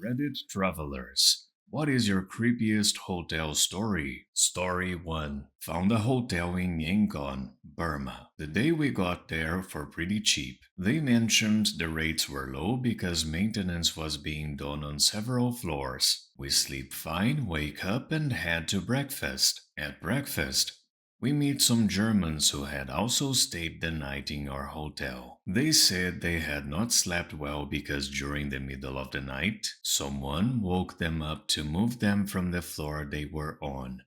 Reddit travelers. What is your creepiest hotel story? Story 1. Found a hotel in Yangon, Burma. The day we got there for pretty cheap. They mentioned the rates were low because maintenance was being done on several floors. We sleep fine, wake up, and head to breakfast. At breakfast, we meet some Germans who had also stayed the night in our hotel. They said they had not slept well because during the middle of the night, someone woke them up to move them from the floor they were on.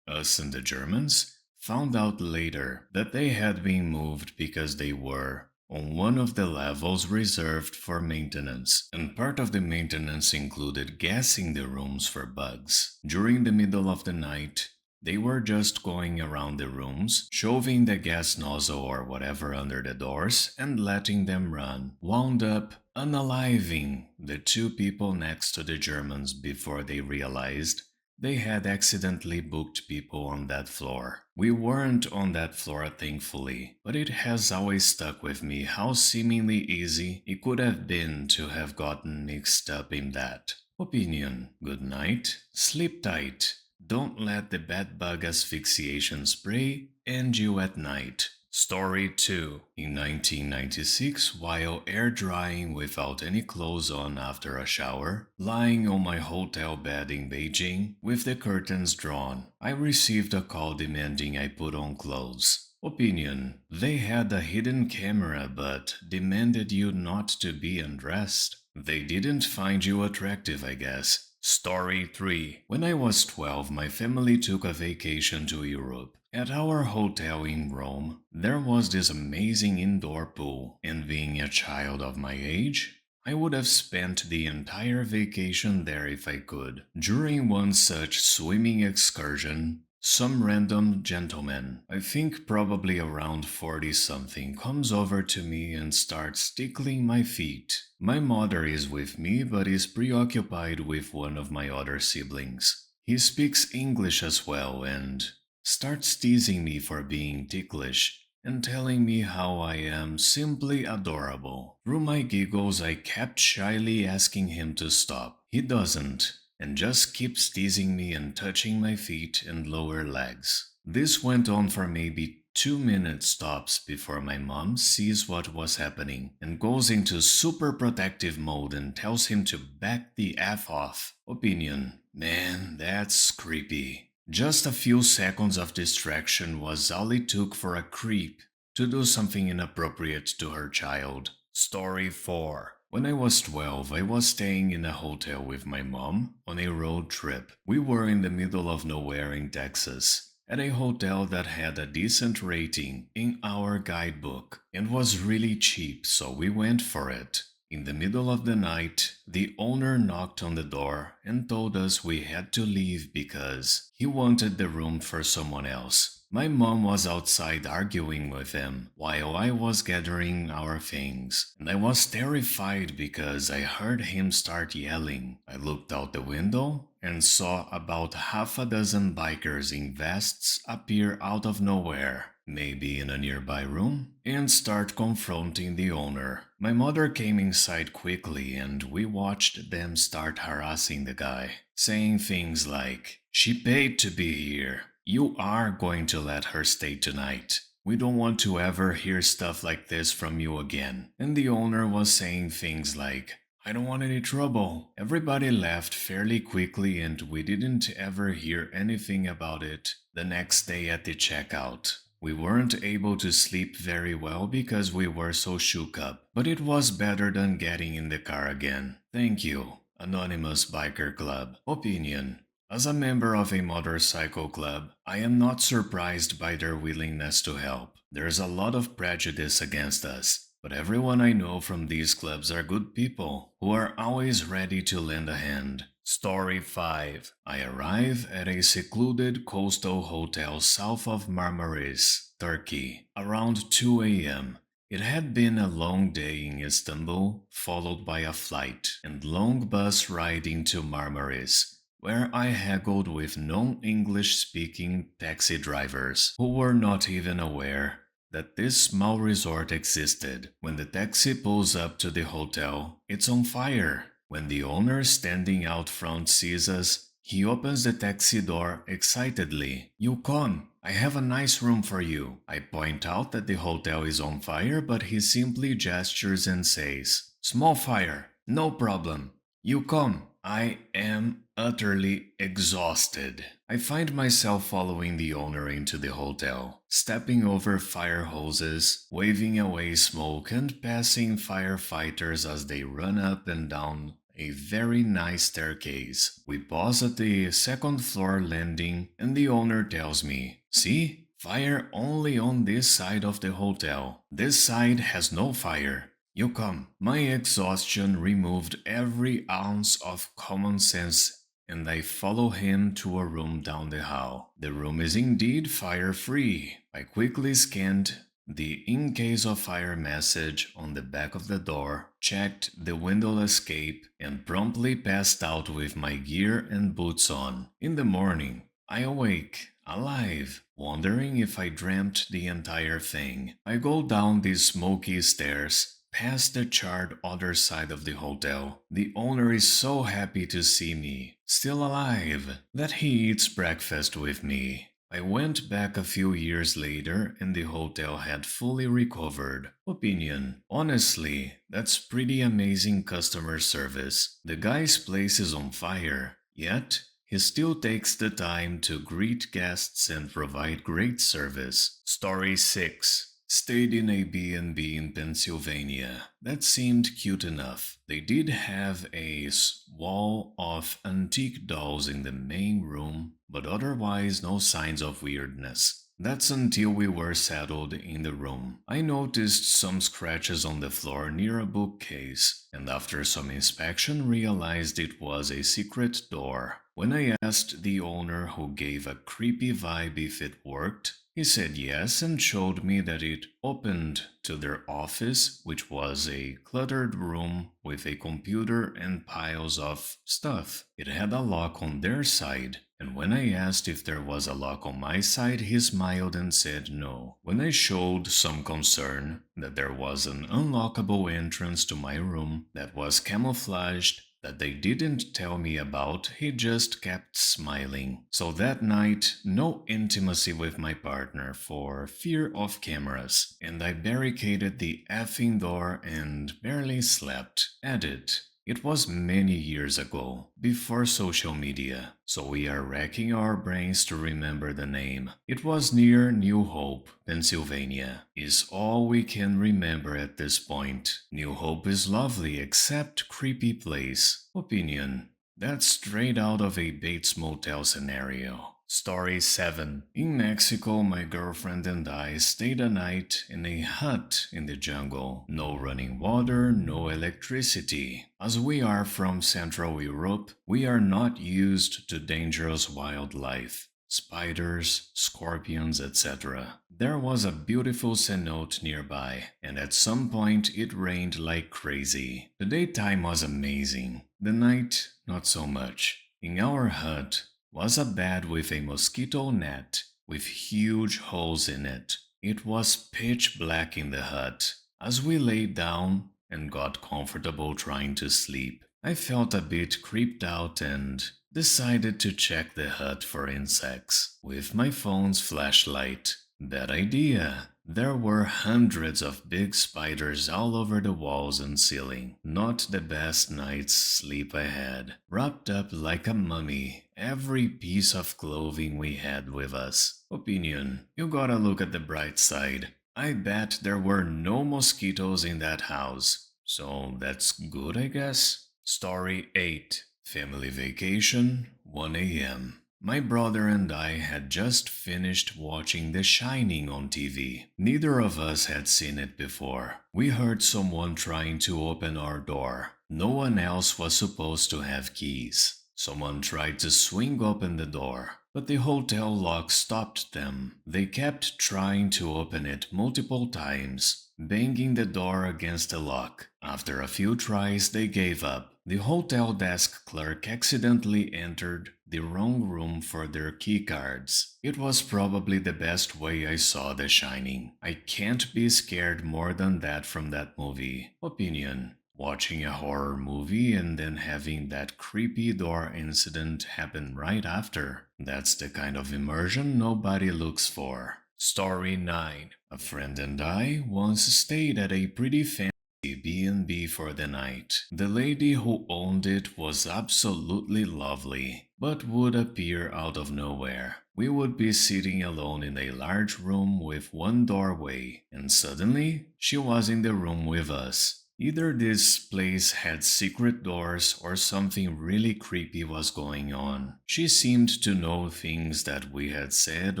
Us and the Germans, found out later that they had been moved because they were on one of the levels reserved for maintenance, and part of the maintenance included gassing the rooms for bugs. During the middle of the night, they were just going around the rooms, shoving the gas nozzle or whatever under the doors and letting them run. Wound up unaliving the two people next to the Germans before they realized they had accidentally booked people on that floor. We weren't on that floor, thankfully, but it has always stuck with me how seemingly easy it could have been to have gotten mixed up in that. Opinion. Good night. Sleep tight. Don't let the bed bug asphyxiation spray end you at night. Story 2. In 1996, while air drying without any clothes on after a shower, lying on my hotel bed in Beijing with the curtains drawn, I received a call demanding I put on clothes. Opinion. They had a hidden camera but demanded you not to be undressed. They didn't find you attractive, I guess. Story 3. When I was 12, my family took a vacation to Europe. At our hotel in Rome, there was this amazing indoor pool, and being a child of my age, I would have spent the entire vacation there if I could. During one such swimming excursion, some random gentleman, I think probably around 40-something, comes over to me and starts tickling my feet. My mother is with me but is preoccupied with one of my other siblings. He speaks English as well and starts teasing me for being ticklish and telling me how I am simply adorable. Through my giggles, I kept shyly asking him to stop. He doesn't, and just keeps teasing me and touching my feet and lower legs. This went on for maybe 2 minutes tops before my mom sees what was happening and goes into super protective mode and tells him to back the F off. Opinion. Man, that's creepy. Just a few seconds of distraction was all it took for a creep to do something inappropriate to her child. Story 4. When I was 12, I was staying in a hotel with my mom on a road trip. We were in the middle of nowhere in Texas, at a hotel that had a decent rating in our guidebook and was really cheap, so we went for it. In the middle of the night, the owner knocked on the door and told us we had to leave because he wanted the room for someone else. My mom was outside arguing with him while I was gathering our things, and I was terrified because I heard him start yelling. I looked out the window and saw about half a dozen bikers in vests appear out of nowhere, maybe in a nearby room, and start confronting the owner. My mother came inside quickly and we watched them start harassing the guy, saying things like, "She paid to be here. You are going to let her stay tonight. We don't want to ever hear stuff like this from you again." And the owner was saying things like, "I don't want any trouble." Everybody left fairly quickly and we didn't ever hear anything about it the next day at the checkout. We weren't able to sleep very well because we were so shook up, but it was better than getting in the car again. Thank you. Anonymous Biker Club. Opinion. As a member of a motorcycle club, I am not surprised by their willingness to help. There's a lot of prejudice against us, but everyone I know from these clubs are good people who are always ready to lend a hand. Story 5. I arrive at a secluded coastal hotel south of Marmaris, Turkey, around 2 a.m. It had been a long day in Istanbul, followed by a flight and long bus ride into Marmaris, where I haggled with non-English speaking taxi drivers who were not even aware that this small resort existed. When the taxi pulls up to the hotel, it's on fire. When the owner standing out front sees us, he opens the taxi door excitedly. You come, I have a nice room for you. I point out that the hotel is on fire, but he simply gestures and says, Small fire, no problem. You come. I am utterly exhausted. I find myself following the owner into the hotel, stepping over fire hoses, waving away smoke, and passing firefighters as they run up and down a very nice staircase. We pause at the second floor landing, and the owner tells me, See? Fire only on this side of the hotel. This side has no fire. You come. My exhaustion removed every ounce of common sense, and I follow him to a room down the hall. The room is indeed fire-free. I quickly scanned the in case of fire message on the back of the door, checked the window escape, and promptly passed out with my gear and boots on. In the morning, I awake, alive, wondering if I dreamt the entire thing. I go down these smoky stairs, past the charred other side of the hotel. The owner is so happy to see me, still alive, that he eats breakfast with me. I went back a few years later and the hotel had fully recovered. Opinion. Honestly, that's pretty amazing customer service. The guy's place is on fire, yet he still takes the time to greet guests and provide great service. Story 6. Stayed in a B&B in Pennsylvania. That seemed cute enough. They did have a wall of antique dolls in the main room, but otherwise no signs of weirdness. That's until we were settled in the room. I noticed some scratches on the floor near a bookcase, and after some inspection realized it was a secret door. When I asked the owner, who gave a creepy vibe, if it worked, he said yes and showed me that it opened to their office, which was a cluttered room with a computer and piles of stuff. It had a lock on their side, and when I asked if there was a lock on my side, he smiled and said no. When I showed some concern that there was an unlockable entrance to my room that was camouflaged, that they didn't tell me about, he just kept smiling. So that night, no intimacy with my partner for fear of cameras, and I barricaded the effing door and barely slept. Edit. It was many years ago, before social media, so we are racking our brains to remember the name. It was near New Hope, Pennsylvania, is all we can remember at this point. New Hope is lovely except creepy place. Opinion. That's straight out of a Bates Motel scenario. Story 7. In Mexico, my girlfriend and I stayed a night in a hut in the jungle. No running water, no electricity. As we are from Central Europe, we are not used to dangerous wildlife. Spiders, scorpions, etc. There was a beautiful cenote nearby, and at some point it rained like crazy. The daytime was amazing, the night not so much. In our hut was a bed with a mosquito net with huge holes in it. It was pitch black in the hut. As we lay down and got comfortable trying to sleep, I felt a bit creeped out and decided to check the hut for insects with my phone's flashlight. Bad idea. There were hundreds of big spiders all over the walls and ceiling. Not the best night's sleep I had. Wrapped up like a mummy, every piece of clothing we had with us. Opinion. You gotta look at the bright side. I bet there were no mosquitoes in that house. So that's good, I guess. Story 8. Family vacation, 1 a.m. My brother and I had just finished watching The Shining on TV. Neither of us had seen it before. We heard someone trying to open our door. No one else was supposed to have keys. Someone tried to swing open the door, but the hotel lock stopped them. They kept trying to open it multiple times, banging the door against the lock. After a few tries, they gave up. The hotel desk clerk accidentally entered the wrong room for their keycards. It was probably the best way I saw The Shining. I can't be scared more than that from that movie. Opinion. Watching a horror movie and then having that creepy door incident happen right after. That's the kind of immersion nobody looks for. Story 9. A friend and I once stayed at a pretty fancy B&B for the night. The lady who owned it was absolutely lovely, but would appear out of nowhere. We would be sitting alone in a large room with one doorway, and suddenly she was in the room with us. Either this place had secret doors or something really creepy was going on. She seemed to know things that we had said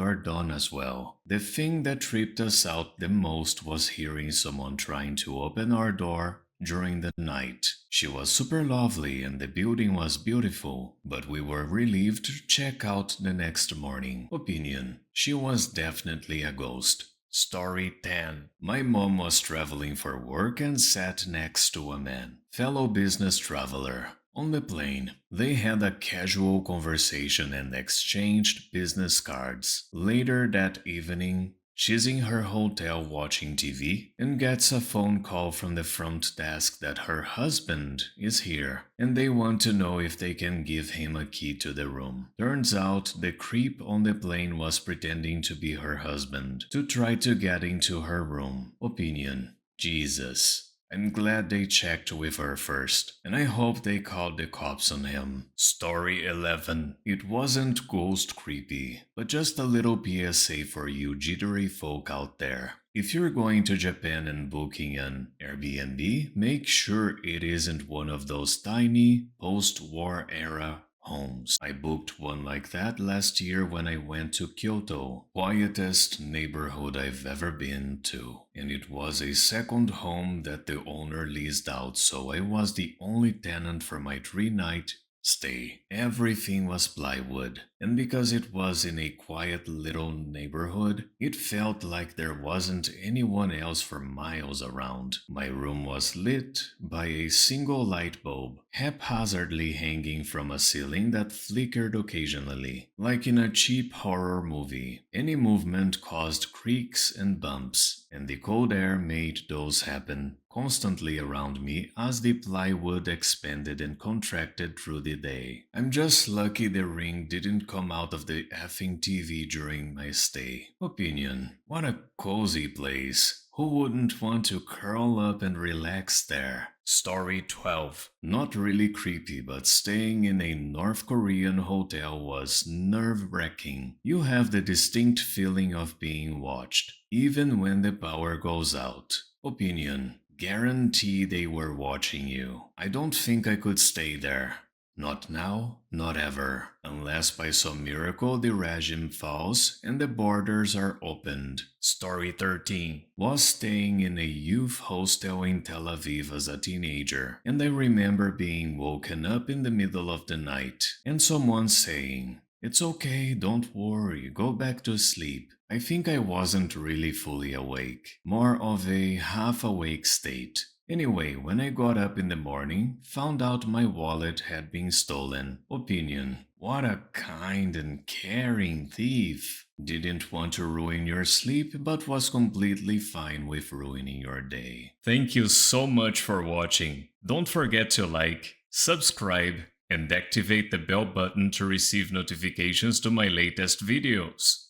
or done as well. The thing that tripped us out the most was hearing someone trying to open our door during the night. She was super lovely and the building was beautiful, but we were relieved to check out the next morning. Opinion: she was definitely a ghost. Story 10. My mom was traveling for work and sat next to a man, fellow business traveler. On the plane, they had a casual conversation and exchanged business cards. Later that evening, she's in her hotel watching TV and gets a phone call from the front desk that her husband is here and they want to know if they can give him a key to the room. Turns out the creep on the plane was pretending to be her husband to try to get into her room. Opinion: Jesus. I'm glad they checked with her first, and I hope they called the cops on him. Story 11. It wasn't ghost creepy, but just a little PSA for you jittery folk out there. If you're going to Japan and booking an Airbnb, make sure it isn't one of those tiny, post-war era homes. I booked one like that last year when I went to Kyoto, quietest neighborhood I've ever been to. And it was a second home that the owner leased out, so I was the only tenant for my 3-night stay. Everything was plywood, and because it was in a quiet little neighborhood, it felt like there wasn't anyone else for miles around. My room was lit by a single light bulb, haphazardly hanging from a ceiling that flickered occasionally, like in a cheap horror movie. Any movement caused creaks and bumps, and the cold air made those happen constantly around me as the plywood expanded and contracted through the day. I'm just lucky the ring didn't come out of the effing TV during my stay. Opinion: what a cozy place. Who wouldn't want to curl up and relax there? Story 12. Not really creepy, but staying in a North Korean hotel was nerve-wracking. You have the distinct feeling of being watched, even when the power goes out. Opinion: guarantee they were watching you. I don't think I could stay there. Not now, not ever, unless by some miracle the regime falls and the borders are opened. Story 13. Was staying in a youth hostel in Tel Aviv as a teenager, and I remember being woken up in the middle of the night and someone saying, "It's okay, don't worry, go back to sleep." I think I wasn't really fully awake, more of a half-awake state. Anyway, when I got up in the morning, found out my wallet had been stolen. Opinion: what a kind and caring thief. Didn't want to ruin your sleep, but was completely fine with ruining your day. Thank you so much for watching. Don't forget to like, subscribe, and activate the bell button to receive notifications to my latest videos.